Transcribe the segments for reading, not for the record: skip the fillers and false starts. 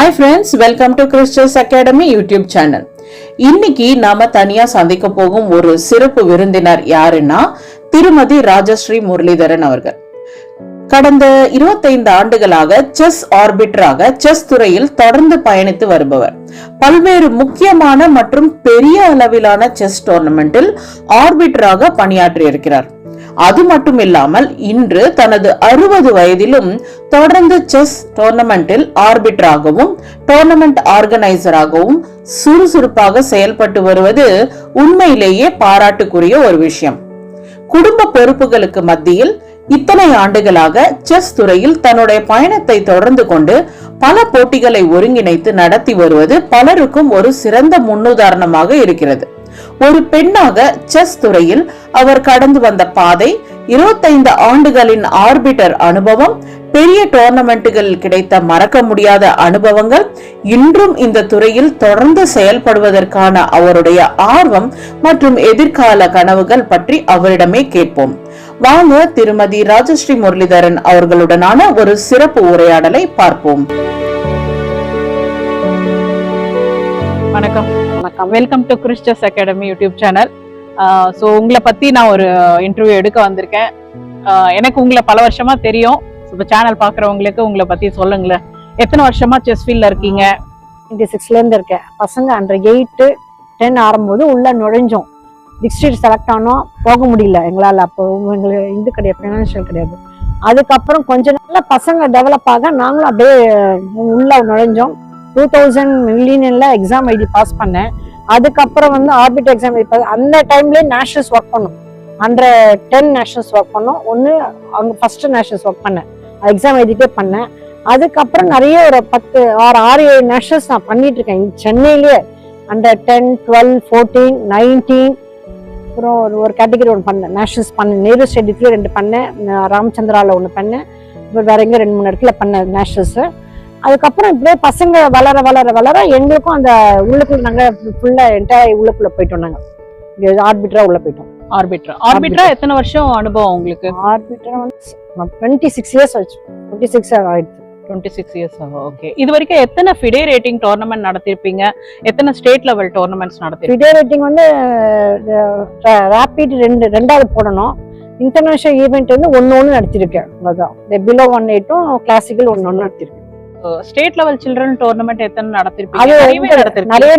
Hi friends, welcome to Christus Academy YouTube channel. இன்னைக்கு நாம தனியா சந்திக்க போகும் ஒரு சிறப்பு விருந்தினர் யாருன்னா திருமதி ராஜஸ்ரீ முரளிதரன் அவர்கள். கடந்த 25 ஆண்டுகளாக செஸ் ஆர்பிட்டராக செஸ் துறையில் தொடர்ந்து பயணித்து வருபவர். பல்வேறு முக்கியமான மற்றும் பெரிய அளவிலான செஸ் டோர்னமெண்டில் ஆர்பிட்டராக பணியாற்றி இருக்கிறார். அது மட்டும் இல்லாமல் இன்று தனது 60 வயதிலும் தொடர்ந்து செஸ் டோர்னமெண்டில் ஆர்பிட்டராகவும் டோர்னமெண்ட் ஆர்கனைசராகவும் சுறுசுறுப்பாக செயல்பட்டு வருவது உண்மையிலேயே பாராட்டுக்குரிய ஒரு விஷயம். குடும்ப பொறுப்புகளுக்கு மத்தியில் இத்தனை ஆண்டுகளாக செஸ் துறையில் தன்னுடைய பயணத்தை தொடர்ந்து கொண்டு பல போட்டிகளை ஒருங்கிணைத்து நடத்தி வருவது பலருக்கும் ஒரு சிறந்த முன்னுதாரணமாக இருக்கிறது. ஒரு பெண்ணாக செஸ் துறையில் அவர் கடந்து வந்த பாதை, 25 ஆண்டுகளின் ஆர்பிட்டர் அனுபவம், பெரிய டோர்னமெண்ட்டுகளில் கிடைத்த மறக்க முடியாத அனுபவங்கள், இன்றும் இந்த துறையில் தொடர்ந்து செயல்படுவதற்கான அவருடைய ஆர்வம் மற்றும் எதிர்கால கனவுகள் பற்றி அவரிடமே கேட்போம். வாங்க திருமதி ராஜஸ்ரீ முரளிதரன் அவர்களுடனான ஒரு சிறப்பு உரையாடலை பார்ப்போம். வணக்கம். Welcome to Christus academy YouTube channel. So உங்களை பத்தி நான் ஒரு இன்டர்வியூ எடுக்க வந்திருக்கேன். எனக்கு உங்களை பல வருஷமா தெரியும். இப்போ சேனல் பாக்குறவங்களுக்கு உங்களை பத்தி சொல்லுங்களேன். எத்தனை வருஷமா செஸ் ஃபீல்ட்ல இருக்கீங்க? 26ல இருந்து இருக்கேன். பசங்க அண்டர் 8, 10 ஆரம்பம்போது உள்ள நுழைஞ்சோம். டிஸ்ட்ரிக்ட் செலக்ட் ஆனோம், போக முடியல எங்களால். அப்போ எங்களுக்கு இது கிடையாது, ஃபைனான்சியல் கிடையாது. அதுக்கப்புறம் கொஞ்ச நாள்ல பசங்க டெவலப் ஆக நாங்களும் அப்படியே உள்ள நுழைஞ்சோம். 2000 மில்லியன்ல எக்ஸாம் எழுதி பாஸ் பண்ணேன். அதுக்கப்புறம் ஆர்பிட் எக்ஸாம் அந்த டைம்ல நேஷனல்ஸ் ஒர்க் பண்ணோம். 110 நேஷனல்ஸ் ஒர்க் பண்ணோம். ஒன்று அங்கே ஃபர்ஸ்ட் நேஷனல்ஸ் ஒர்க் பண்ணேன், எக்ஸாம் எழுதிட்டே பண்ணேன். அதுக்கப்புறம் நிறைய ஒரு 6-7 நேஷனல்ஸ் நான் பண்ணிட்டு இருக்கேன் சென்னையிலேயே. 110, 12, 14, 19, அப்புறம் ஒரு கேட்டகரி ஒன்று பண்ணேன், நேஷனல்ஸ் பண்ணேன். நேரு ஸ்டேடியத்துல 2 பண்ணேன், ராமச்சந்திராவில் 1 பண்ணேன், இப்போ வேற எங்கே 2-3 இடத்துல பண்ணேன் நேஷனல்ஸ். அதுக்கப்புறம் இப்படியே பசங்க வளர வளர வளர எங்களுக்கும் அந்த உள்ளுக்குள்ள நாங்கள் ஃபுல்லா என்டையர் உள்ளுக்குள்ள போயிட்டோம். நாங்கள் ஆர்பிட்டரா உள்ள போயிட்டோம். ஆர்பிட்டரா எத்தனை வருஷம் அனுபவம் உங்களுக்கு? ஆர்பிட்டரா 26 இயர்ஸ் ஆச்சு. 26 ஆயிடுச்சு. 26 இயர்ஸ். ஓகே. இது வரைக்கும் எத்தனை ஃபிடே ரேட்டிங் டோர்னமெண்ட் நடத்திருப்பீங்க? எத்தனை ஸ்டேட் லெவல் டோர்னமெண்ட்ஸ் நடத்திருப்பீங்க? ஃபிடே ரேட்டிங் ரேபிட் 2வது போடணும். இன்டர்நேஷனல் ஈவெண்ட் 1 நடத்திருக்கேன். அதான் பிலோ 1-8 கிளாசிக்கல் 1 நடத்திருக்கேன். ஸ்டேட் லெவல் சில்ட்ரன் டோர்னமெண்ட் எத்தனை நடத்திருப்பீங்க? நிறைய நடத்திட்டேன். 9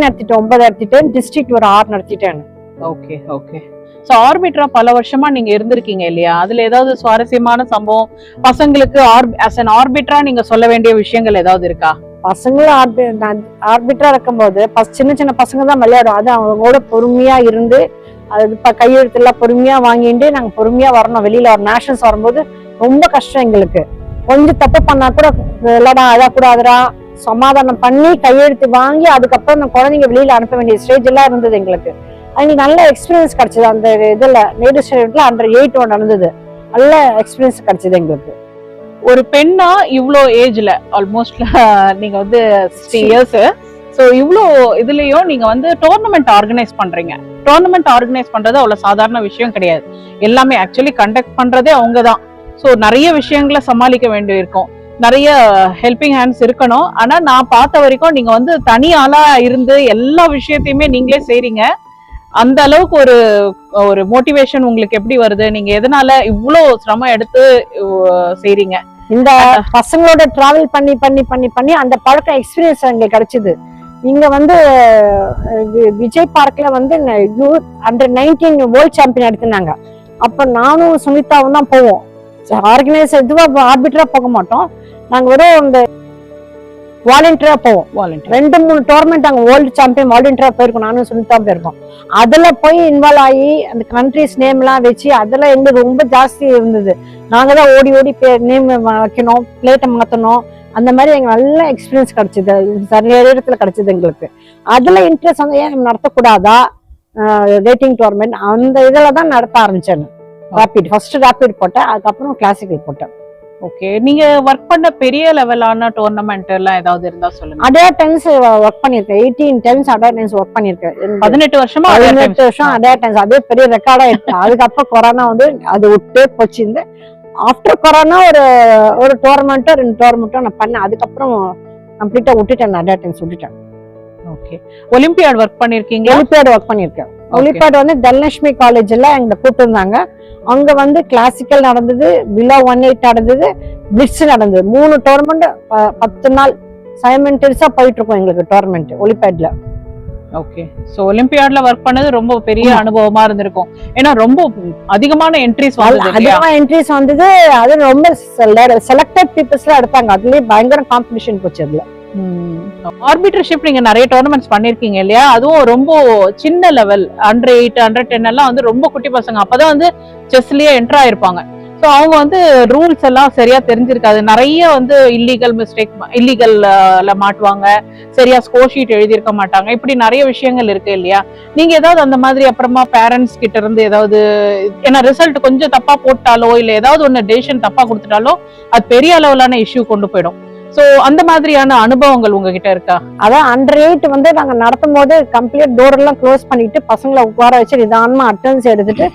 நடத்திட்டேன். டிஸ்ட்ரிக்ட் ஒரு 6 நடத்திட்டேன். Okay okay. சோ ஆர்பிட்டரா பல வருஷமா நீங்க இருந்திருக்கீங்க இல்லையா? அதுல ஏதாவது சுவாரஸ்யமான சம்பவம் பசங்களுக்கு as an ஆர்பிட்டரா நீங்க சொல்ல வேண்டிய விஷயங்கள் ஏதாவது இருக்கா? பசங்களும் ஆர்பிட்டரா இருக்கும்போது சின்ன சின்ன பசங்க தான் விளையாடும். அது அவங்களோட பொறுமையா இருந்து அது கையெழுத்து எல்லாம் பொறுமையா வாங்கிட்டு நாங்க பொறுமையா வரணும். வெளியில ஒரு நேஷனல்ஸ் வரும்போது ரொம்ப கஷ்டம் எங்களுக்கு. கொஞ்சம் தப்பு பண்ணா கூட இல்லடா அழக்கூடாதுடா சமாதானம் பண்ணி கையெழுத்து வாங்கி அதுக்கப்புறம் அந்த குழந்தைங்க வெளியில அனுப்ப வேண்டிய ஸ்டேஜ் எல்லாம் இருந்தது எங்களுக்கு. அதுக்கு நல்ல எக்ஸ்பீரியன்ஸ் கிடைச்சது. அந்த இதுல நேரு ஸ்டேடியம்ல 108 நடந்தது. நல்ல எக்ஸ்பீரியன்ஸ் கிடைச்சது எங்களுக்கு. ஒரு பெண்ணா இவ்வளோ ஏஜ்ல ஆல்மோஸ்ட் நீங்க 60 இயர்ஸ். ஸோ இவ்வளோ இதுலயும் நீங்க டோர்னமெண்ட் ஆர்கனைஸ் பண்றீங்க. டோர்னமெண்ட் ஆர்கனைஸ் பண்றது அவ்வளவு சாதாரண விஷயம் கிடையாது. எல்லாமே ஆக்சுவலி கண்டக்ட் பண்றதே அவங்கதான். ஸோ நிறைய விஷயங்களை சமாளிக்க வேண்டி இருக்கும், நிறைய ஹெல்பிங் ஹேண்ட்ஸ் இருக்கணும். ஆனா நான் பார்த்த வரைக்கும் நீங்க தனி ஆளா இருந்து எல்லா விஷயத்தையுமே நீங்களே செய்றீங்க. அந்த அளவுக்கு ஒரு மோட்டிவேஷன் உங்களுக்கு எப்படி வருது? நீங்க எதனால இவ்வளவு சிரமம் எடுத்து செய்றீங்க? இந்த பசங்களோட டிராவல் பண்ணி பண்ணி பண்ணி பண்ணி அந்த பழக்க எக்ஸ்பீரியன்ஸ் அங்க கிடைச்சது. இங்க விஜய் பார்க்ல யூத் 19 வேர்ல்ட் சாம்பியன் எடுத்துனாங்க. அப்ப நானும் சுனிதாவும் தான் போவோம். ஆர்கனைசர் இதுவா ஆர்பிட்டரா போக மாட்டோம். நாங்க வெறும் இந்த வாலண்டியரா போவோம். 2-3 டோர்னமெண்ட் அங்க வேர்ல்டு சாம்பியன் வாலண்டியரா போயிருக்கோம். நானும் சுனிதா போயிருக்கோம். அதுல போய் இன்வால்வ் ஆகி அந்த கண்ட்ரிஸ் நேம் எல்லாம் வச்சு அதெல்லாம் எங்களுக்கு ரொம்ப ஜாஸ்தி இருந்தது. நாங்க தான் ஓடி ஓடி நேம் வைக்கணும், பிளேட்டை மாத்தணும். அந்த மாதிரி எங்க நல்ல எக்ஸ்பீரியன்ஸ் கிடைச்சது. நிறைய இடத்துல கிடைச்சது எங்களுக்கு. அதுல இன்ட்ரெஸ்ட் ஏன் நடத்தக்கூடாதா ரேட்டிங் டோர்னமெண்ட் அந்த இதுல தான் நடத்த ஆரம்பிச்சேன். ரேபிட் ஃபர்ஸ்ட் ரேபிட் போட்டேன், அதுக்கப்புறம் கிளாசிக்கல் போட்டேன். ஓகே. நீங்க ஒர்க் பண்ண பெரிய லெவலான டோர்னமெண்ட் எல்லாம் ஏதாவது இருந்தா சொல்லுங்க. அடையார் டைம்ஸ் ஒர்க் பண்ணிருக்கேன். 18 டைம்ஸ் அடையார் டைம்ஸ் ஒர்க் பண்ணிருக்கேன். 18 வருஷமா 18 வருஷம் அடையார் டைம்ஸ். அதே பெரிய ரெக்கார்டா இருக்கு. அதுக்கப்புறம் கொரோனா அது விட்டே போச்சு. ஆஃப்டர் கொரோனா ஒரு டோர்னமெண்ட்டோ 2 டோர்னமெண்ட்டோ நான் பண்ணேன். அதுக்கப்புறம் கம்ப்ளீட்டா விட்டுட்டேன், நிறைய டைம்ஸ் விட்டுட்டேன். ஓகே. ஒலிம்பியாட் ஒர்க் பண்ணிருக்கீங்க? ஒலிம்பியாட் ஒர்க் பண்ணிருக்கேன். ஒலிம்பியாட் வந்து தனலட்சுமி காலேஜ்ல எங்களை கூப்பிட்டு இருந்தாங்க. அங்க வந்து கிளாசிக்கல் நடந்தது, பிலோ 180 நடந்தது, பிளிட்ஸ் நடந்தது. 3 டோர்னமெண்ட் 10 நாள் சைமல்டேனியஸா போயிட்டு இருக்கோம் எங்களுக்கு டோர்னமெண்ட் ஒலிம்பியாட்ல. ஓகே. சோ ஒலிம்பியாட்ல ஒர்க் பண்ணது ரொம்ப பெரிய அனுபவமா இருந்திருக்கும். ஏன்னா ரொம்ப அதிகமான என்ட்ரிஸ் வந்தது. அதிகமா என்ட்ரிஸ் வந்தது. அது ரொம்ப செலக்டட் பீப்புள்ஸ்ல எடுத்தாங்க. அதுலயே பயங்கர காம்படிஷன் போச்சு அதுல. ஆர்பிட்டர்ஷிப் நீங்க நிறைய டோர்னமெண்ட்ஸ் பண்ணிருக்கீங்க இல்லையா? அதுவும் ரொம்ப சின்ன லெவல், அண்டர் 8 அண்டர் 10 எல்லாம் வந்து ரொம்ப குட்டி பசங்க அப்பதான் வந்து செஸ்லயே என்டர் ஆயிருப்பாங்க. ஸோ அவங்க வந்து ரூல்ஸ் எல்லாம் சரியா தெரிஞ்சிருக்காது. நிறைய வந்து இல்லீகல்ல மாட்டுவாங்க, சரியா ஸ்கோர் ஷீட் எழுதியிருக்க மாட்டாங்க. இப்படி நிறைய விஷயங்கள் இருக்கு இல்லையா? நீங்க ஏதாவது அந்த மாதிரி அப்புறமா பேரண்ட்ஸ் கிட்ட இருந்து ஏதாவது, ஏன்னா ரிசல்ட் கொஞ்சம் தப்பா போட்டாலோ இல்ல ஏதாவது ஒன்னு டெசிஷன் தப்பா கொடுத்துட்டாலோ அது பெரிய அளவிலான இஷ்யூ கொண்டு போயிடும். சோ அந்த மாதிரியான அனுபவங்கள் உங்ககிட்ட இருக்கா? அதான் அண்டர் 8 வந்து நாங்க நடத்தும் போது கம்ப்ளீட் டோர் எல்லாம் க்ளோஸ் பண்ணிட்டு பசங்களை உட்கார வச்சு நிதானமா அட்டெண்டன்ஸ் எடுத்துட்டு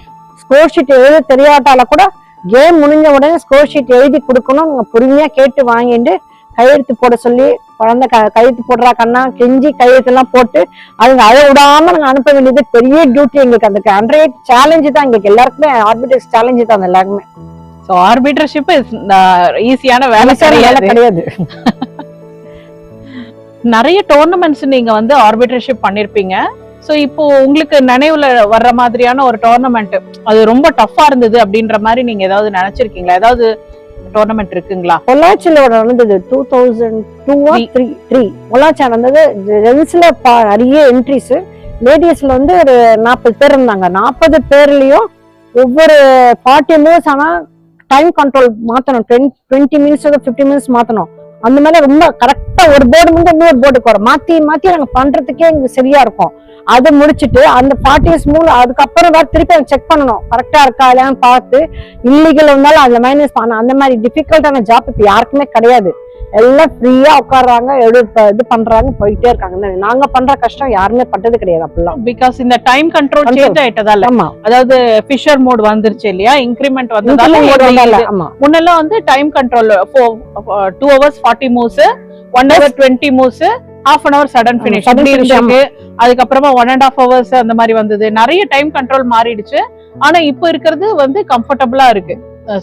ஸ்கோர் ஷீட் எழுத தெரியாட்டால கூட கேம் முடிஞ்ச உடனே ஸ்கோர் ஷீட் எழுதி கொடுக்கணும். நாங்க பொறுமையா கேட்டு வாங்கிட்டு கையெழுத்து போட சொல்லி, குழந்தை கையெழுத்து போடுறா கண்ணா கெஞ்சி கையெழுத்து எல்லாம் போட்டு அதுங்க அழ விடாம நாங்க அனுப்ப வேண்டியது பெரிய டியூட்டி எங்களுக்கு. அந்த அண்டர் 8 சேலஞ்சு தான் எங்களுக்கு எல்லாருக்குமே, ஆர்பிட்டர்ஸ் சேலஞ்சு தான் எல்லாருக்குமே. சோ ஆர்பிட்டர்ஷிப் ஈஸியான வேலை கிடையாது. நிறைய டோர்னமெண்ட்ஸ் நீங்க வந்து ஆர்பிட்டர்ஷிப் பண்ணிருப்பீங்க. சோ இப்போ உங்களுக்கு நினைவுல வர்ற மாதிரியான ஒரு டோர்னமெண்ட் அது ரொம்ப டஃபா இருந்தது அப்படின்ற மாதிரி நீங்க ஏதாவது நினைச்சிருக்கீங்களா? ஏதாவது டோர்னமெண்ட் இருக்குங்களா? பொள்ளாச்சியில நடந்தது 2002 பொள்ளாச்சி நடந்தது. ஜென்ஸ்ல நிறைய என்ட்ரிஸ், லேடிஸ்ல வந்து ஒரு 40 பேர் இருந்தாங்க. 40 பேர்லயும் ஒவ்வொரு 40 மினிட்ஸ் ஆனா டைம் கண்ட்ரோல் மாத்தணும். 20 மினிட்ஸ் 50 மினிட்ஸ் மாத்தணும். அந்த மாதிரி ரொம்ப கரெக்டா ஒரு போர்டு வந்து இன்னொரு போர்டுக்கு வரும், மாத்தி மாத்தி நாங்க பண்றதுக்கே எங்களுக்கு சரியா இருக்கும். அதை முடிச்சுட்டு அந்த 40 மூலம் அதுக்கப்புறம் வேற திருப்பி செக் பண்ணணும் கரெக்டா இருக்கா இல்லையான்னு பார்த்து, இல்லீகல் இருந்தாலும் அதுல மைனஸ் பண்ண. அந்த மாதிரி டிஃபிகல்ட்டான ஜாப் இப்ப யாருக்குமே கிடையாது. எல்லாம் ஃப்ரீயா உட்காடுறாங்க, இது பண்றாங்க, போயிட்டே இருக்காங்க. நாங்க பண்ற கஷ்டம் யாருமே பட்டது கிடையாது அப்படிலாம். பிகாஸ் இந்த டைம் கண்ட்ரோல் சேஞ்ச் ஆயிட்டதால, அதாவது ஃபிஷர் மோட் வந்துருச்சு இல்லையா, இன்கிரிமெண்ட் வந்ததால. முன்னெல்லாம் வந்து time control 2 hours 40 moves, 1 hour 20 moves, half an hour sudden finish இருக்கு. அதுக்கப்புறமா 1.5 hours அந்த மாதிரி வந்தது. நிறைய டைம் கண்ட்ரோல் மாறிடுச்சு. ஆனா இப்ப இருக்கிறது வந்து கம்ஃபர்டபுளா இருக்கு.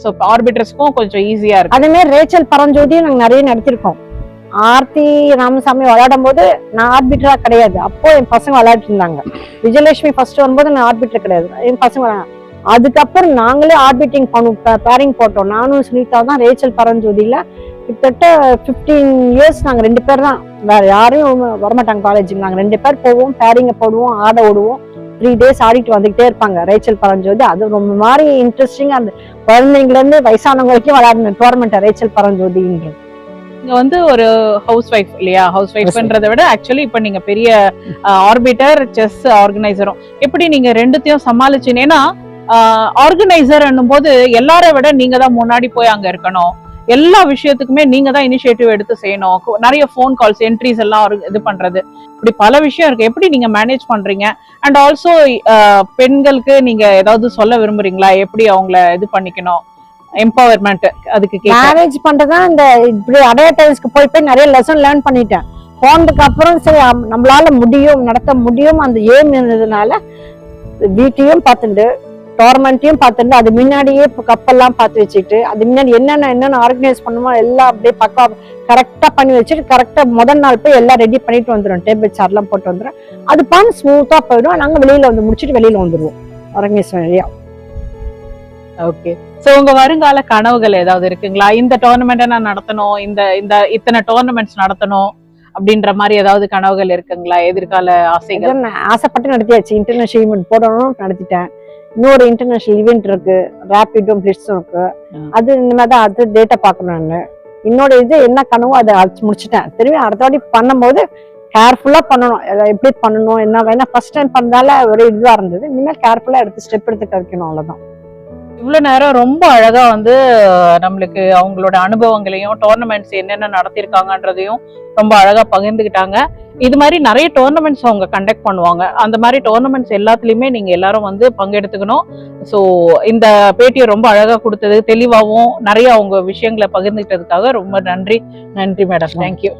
சோ ஆர்பிட்டர்ஸ்க்கும் கொஞ்சம் ஈஸியா இருக்கு. அதே மாதிரி ரேச்சல் பரஞ்சோதியும் நாங்க நிறைய நடத்திருக்கோம். ஆர்த்தி ராமசாமி விளையாடும் போது நான் ஆர்பிட்டரா கிடையாது, அப்போ என் பசங்க விளையாட்டு இருந்தாங்க. விஜயலட்சுமி ஃபர்ஸ்ட் வரும்போது நான் ஆர்பிட்டர் கிடையாது, என் பசங்க. அதுக்கப்புறம் நாங்களே ஆர்பிட்டிங் பண்ணுவோம், பேரிங் போட்டோம். நானும் சுனிதா தான் ரேச்சல் பரஞ்சோதியில கிட்டத்தட்ட 15 years நாங்க 2 பேர் தான், வேற யாரும் வரமாட்டாங்க காலேஜுக்கு. நாங்க 2 பேர் போவோம், பேரிங்க போடுவோம், ஆட ஓடுவோம். 3 days ஆடிட்டு வந்துகிட்டே இருப்பாங்க ரேச்சல் பரஞ்சோதி. அது ரொம்ப மாதிரி இன்ட்ரெஸ்டிங்கா, அந்த குழந்தைங்கள இருந்து வயசானவங்க வரைக்கும் விளையாடுன டோர்னமெண்ட் ரேச்சல் பரஞ்சோதின்றது. நீங்க வந்து ஒரு ஹவுஸ் ஒய்ஃப் இல்லையா? ஹவுஸ் ஒய்ஃப்ன்றதை விட ஆக்சுவலி இப்ப நீங்க பெரிய ஆர்பிட்டர், செஸ் ஆர்கனைசரும். எப்படி நீங்க ரெண்டுத்தையும் சமாளிச்சுன்னு? ஏன்னா ஆர்கனைசர் என்னும் போது எல்லாரை விட நீங்க தான் முன்னாடி போய் அங்க இருக்கணும். எல்லா விஷயத்துக்குமே நீங்க தான் இனிஷியேட்டிவ் எடுத்து செய்யணும். நிறைய போன் கால்ஸ், என்ட்ரிஸ் எல்லாம் இது பண்றது, இப்படி பல விஷயம் இருக்கு. எப்படி நீங்க மேனேஜ் பண்றீங்க? அண்ட் ஆல்சோ பெண்களுக்கு நீங்க ஏதாவது சொல்ல விரும்புறீங்களா? எப்படி அவங்கள இது பண்ணிக்கணும், எம்பவர்மெண்ட்? அதுக்கு மேனேஜ் பண்றதா இந்த இப்படி அட்வர்டைஸ்க்கு போய் நிறைய லெசன் லேர்ன் பண்ணிட்டேன். போனதுக்கு அப்புறம் சரி நம்மளால முடியும், நடத்த முடியும், அந்த ஏம் இருந்ததுனால வீட்டையும் பார்த்துட்டு டோர்னமெண்ட்டையும் பார்த்துட்டு, அது முன்னாடியே கப்பெல்லாம் பார்த்து வச்சுட்டு, அது முன்னாடி என்னென்ன ஆர்கனைஸ் பண்ணுமோ எல்லாம் அப்படியே பக்கா கரெக்டா பண்ணி வச்சுட்டு, கரெக்டா முதல் நாள் போய் எல்லாம் ரெடி பண்ணிட்டு வந்துடும். டேபிள் சேர் எல்லாம் போட்டு வந்துடும். அது பண்ண ஸ்மூத்தா போயிடும். நாங்க வெளியில வந்து முடிச்சுட்டு வெளியில வந்துருவோம் ஆர்கனைசேஷன் வழியா. ஓகே. சோ உங்க வருங்கால கனவுகள் ஏதாவது இருக்குங்களா? இந்த டோர்னமெண்ட்டை நான் நடத்தணும், இந்த இத்தனை டோர்னமெண்ட்ஸ் நடத்தணும் அப்படின்ற மாதிரி ஏதாவது கனவுகள் இருக்குங்களா? எதிர்கால ஆசைகள்? ஆசைப்பட்டு நடத்தியாச்சு. இன்டர்நேஷனல் ஈவெண்ட் போடணும், நடத்திட்டேன். இன்னொரு இன்டர்நேஷனல் ஈவெண்ட் இருக்கு, ரேபிடும் பிளிட்ஸும் இருக்கு. அது இந்த மாதிரி தான், அது டேட்டா பார்க்கணும். என்னோட இது என்ன கனவோ அதை முடிச்சுட்டேன். திரும்பி அடுத்த வாட்டி பண்ணும்போது கேர்ஃபுல்லா பண்ணணும், எப்படி பண்ணணும் என்ன. ஏன்னா ஃபர்ஸ்ட் டைம் பண்ணதால ஒரு இதுவா இருந்தது. இனிமேல் கேர்ஃபுல்லா எடுத்து ஸ்டெப் எடுத்து கழிக்கணும், அவ்வளவுதான். இவ்வளவு நேரம் ரொம்ப அழகா வந்து நம்மளுக்கு அவங்களோட அனுபவங்களையும், டோர்னமெண்ட்ஸ் என்னென்ன நடத்திருக்காங்கன்றதையும் ரொம்ப அழகா பகிர்ந்துக்கிட்டாங்க. இது மாதிரி நிறைய டோர்னமெண்ட்ஸ் அவங்க கண்டக்ட் பண்ணுவாங்க. அந்த மாதிரி டோர்னமெண்ட்ஸ் எல்லாத்துலயுமே நீங்க எல்லாரும் வந்து பங்கெடுத்துக்கணும். ஸோ இந்த பேட்டியை ரொம்ப அழகா கொடுத்தது, தெளிவாகவும் நிறைய அவங்க விஷயங்களை பகிர்ந்துக்கிட்டதுக்காக ரொம்ப நன்றி மேடம். தேங்க்யூ.